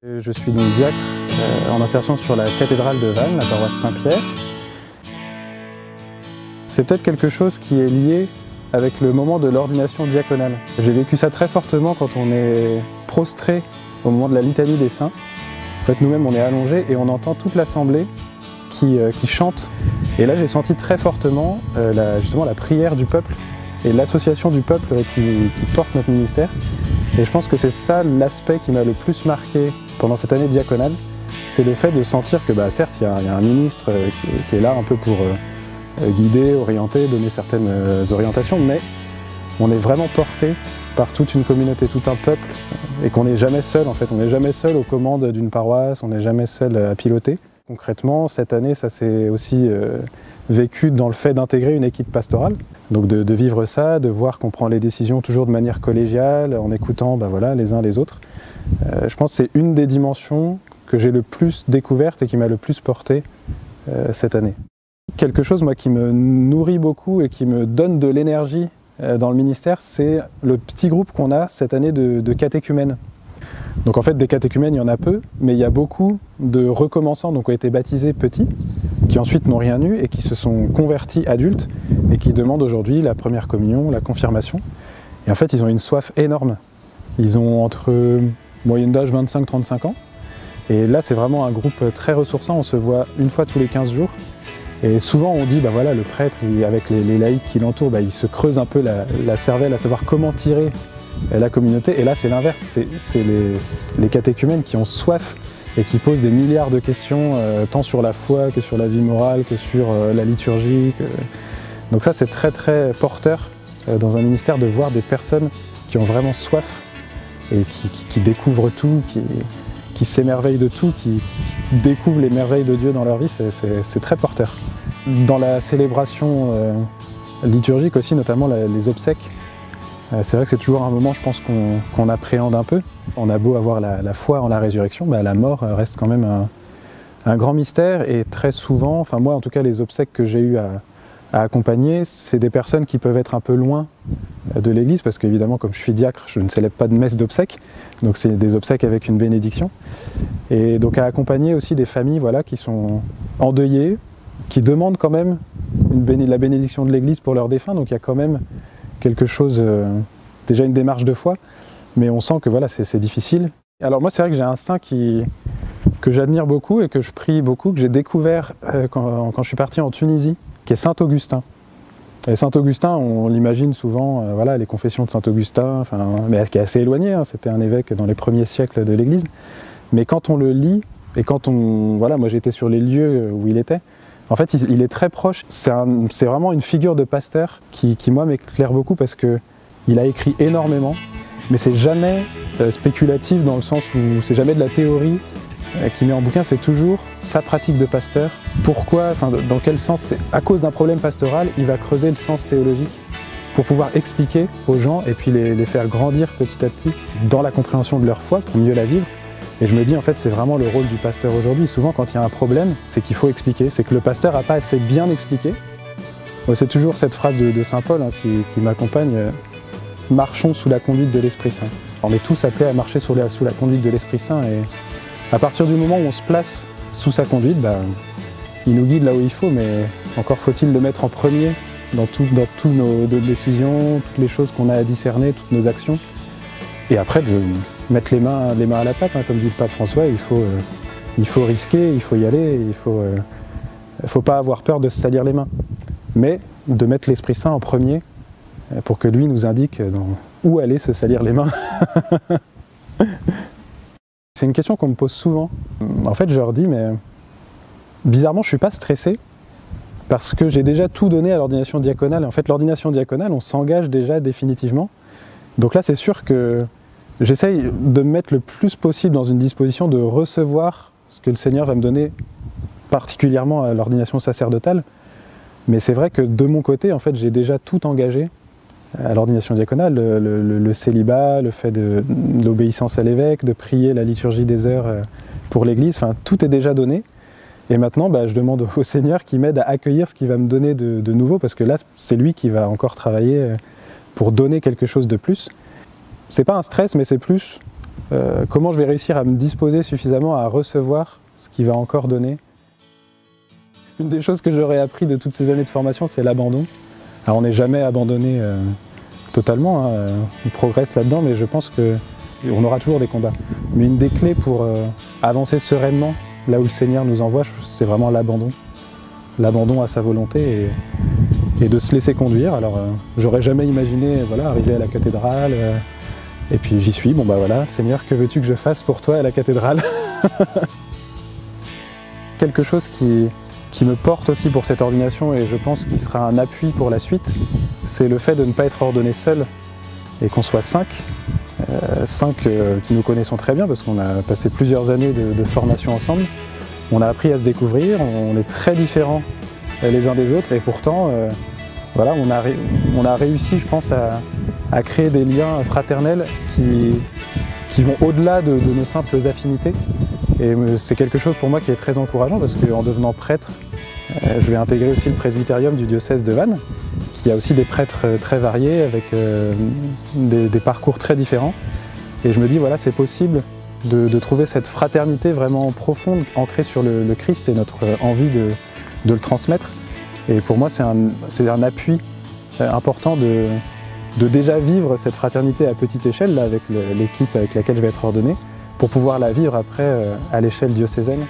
Je suis donc diacre en insertion sur la cathédrale de Vannes, la paroisse Saint-Pierre. C'est peut-être quelque chose qui est lié avec le moment de l'ordination diaconale. J'ai vécu ça très fortement quand on est prostré au moment de la litanie des saints. En fait, nous-mêmes, on est allongés et on entend toute l'assemblée qui chante. Et là, j'ai senti très fortement justement la prière du peuple et l'association du peuple qui porte notre ministère. Et je pense que c'est ça l'aspect qui m'a le plus marqué pendant cette année diaconale. C'est le fait de sentir que, certes, il y a un ministre qui est là un peu pour guider, orienter, donner certaines orientations, mais on est vraiment porté par toute une communauté, tout un peuple, et qu'on n'est jamais seul en fait. On n'est jamais seul aux commandes d'une paroisse, on n'est jamais seul à piloter. Concrètement, cette année, ça s'est aussi vécu dans le fait d'intégrer une équipe pastorale, donc de vivre ça, de voir qu'on prend les décisions toujours de manière collégiale, en écoutant les uns les autres. Je pense que c'est une des dimensions que j'ai le plus découverte et qui m'a le plus porté cette année. Quelque chose qui me nourrit beaucoup et qui me donne de l'énergie dans le ministère, c'est le petit groupe qu'on a cette année de catéchumènes. Donc en fait, des catéchumènes, il y en a peu, mais il y a beaucoup de recommençants qui ont été baptisés petits, qui ensuite n'ont rien eu et qui se sont convertis adultes et qui demandent aujourd'hui la première communion, la confirmation. Et en fait, ils ont une soif énorme. Ils ont entre moyenne d'âge 25-35 ans. Et là, c'est vraiment un groupe très ressourçant. On se voit une fois tous les 15 jours. Et souvent, on dit, le prêtre, avec les laïcs qui l'entourent, il se creuse un peu la cervelle à savoir comment tirer la communauté. Et là, c'est l'inverse. C'est les catéchumènes qui ont soif et qui posent des milliards de questions, tant sur la foi que sur la vie morale, que sur la liturgie. Donc ça, c'est très, très porteur dans un ministère de voir des personnes qui ont vraiment soif et qui découvrent tout, qui s'émerveillent de tout, qui découvrent les merveilles de Dieu dans leur vie. C'est très porteur. Dans la célébration liturgique aussi, notamment les obsèques, c'est vrai que c'est toujours un moment, je pense, qu'on appréhende un peu. On a beau avoir la foi en la résurrection, la mort reste quand même un grand mystère. Et très souvent, moi en tout cas, les obsèques que j'ai eu à accompagner, c'est des personnes qui peuvent être un peu loin de l'église, parce qu'évidemment, comme je suis diacre, je ne célèbre pas de messe d'obsèques, donc c'est des obsèques avec une bénédiction. Et donc à accompagner aussi des familles qui sont endeuillées, qui demandent quand même la bénédiction de l'église pour leurs défunts, donc il y a quand même quelque chose, déjà une démarche de foi, mais on sent que c'est difficile. Alors moi, c'est vrai que j'ai un saint que j'admire beaucoup et que je prie beaucoup, que j'ai découvert quand je suis parti en Tunisie, qui est Saint Augustin. Et Saint Augustin, on l'imagine souvent, les confessions de Saint Augustin, mais qui est assez éloigné, c'était un évêque dans les premiers siècles de l'Église. Mais quand on le lit, et quand moi j'étais sur les lieux où il était, en fait il est très proche, c'est vraiment une figure de pasteur qui moi m'éclaire beaucoup parce qu'il a écrit énormément, mais c'est jamais spéculatif dans le sens où c'est jamais de la théorie qui met en bouquin, c'est toujours sa pratique de pasteur. Pourquoi, dans quel sens, à cause d'un problème pastoral, il va creuser le sens théologique pour pouvoir expliquer aux gens et puis les faire grandir petit à petit dans la compréhension de leur foi pour mieux la vivre. Et je me dis, en fait, c'est vraiment le rôle du pasteur aujourd'hui. Souvent, quand il y a un problème, c'est qu'il faut expliquer, c'est que le pasteur n'a pas assez bien expliqué. C'est toujours cette phrase de Saint Paul qui m'accompagne, marchons sous la conduite de l'Esprit Saint. On est tous appelés à marcher sous la conduite de l'Esprit Saint, et à partir du moment où on se place sous sa conduite, il nous guide là où il faut, mais encore faut-il le mettre en premier dans toutes nos décisions, toutes les choses qu'on a à discerner, toutes nos actions. Et après, de mettre les mains à la pâte, comme dit le pape François, il faut risquer, il faut y aller, il faut pas avoir peur de se salir les mains. Mais de mettre l'Esprit Saint en premier pour que lui nous indique où aller se salir les mains. C'est une question qu'on me pose souvent. En fait, je leur dis, mais bizarrement, je ne suis pas stressé parce que j'ai déjà tout donné à l'ordination diaconale. En fait, l'ordination diaconale, on s'engage déjà définitivement. Donc là, c'est sûr que j'essaye de me mettre le plus possible dans une disposition de recevoir ce que le Seigneur va me donner, particulièrement à l'ordination sacerdotale. Mais c'est vrai que de mon côté, en fait, j'ai déjà tout engagé à l'ordination diaconale, le célibat, le fait de l'obéissance à l'évêque, de prier la liturgie des heures pour l'Église, tout est déjà donné. Et maintenant, je demande au Seigneur qui m'aide à accueillir ce qu'il va me donner de nouveau, parce que là, c'est lui qui va encore travailler pour donner quelque chose de plus. C'est pas un stress, mais c'est plus comment je vais réussir à me disposer suffisamment à recevoir ce qui va encore donner. Une des choses que j'aurais appris de toutes ces années de formation, c'est l'abandon. Alors on n'est jamais abandonné totalement, hein, on progresse là-dedans, mais je pense qu'on aura toujours des combats. Mais une des clés pour avancer sereinement, là où le Seigneur nous envoie, c'est vraiment l'abandon. L'abandon à sa volonté et de se laisser conduire. Alors j'aurais jamais imaginé arriver à la cathédrale, et puis j'y suis, bon bah voilà, Seigneur, que veux-tu que je fasse pour toi à la cathédrale? Quelque chose qui me porte aussi pour cette ordination et je pense qu'il sera un appui pour la suite, c'est le fait de ne pas être ordonné seul et qu'on soit 5. 5 qui nous connaissons très bien parce qu'on a passé plusieurs années de formation ensemble. On a appris à se découvrir, on est très différents les uns des autres et pourtant voilà, on a réussi, je pense, à créer des liens fraternels qui vont au-delà de nos simples affinités. Et c'est quelque chose pour moi qui est très encourageant parce qu'en devenant prêtre, je vais intégrer aussi le presbytérium du diocèse de Vannes, qui a aussi des prêtres très variés avec des parcours très différents. Et je me dis, voilà, c'est possible de trouver cette fraternité vraiment profonde, ancrée sur le Christ et notre envie de le transmettre. Et pour moi, c'est un appui important de déjà vivre cette fraternité à petite échelle, là, avec l'équipe avec laquelle je vais être ordonné, pour pouvoir la vivre après à l'échelle diocésaine.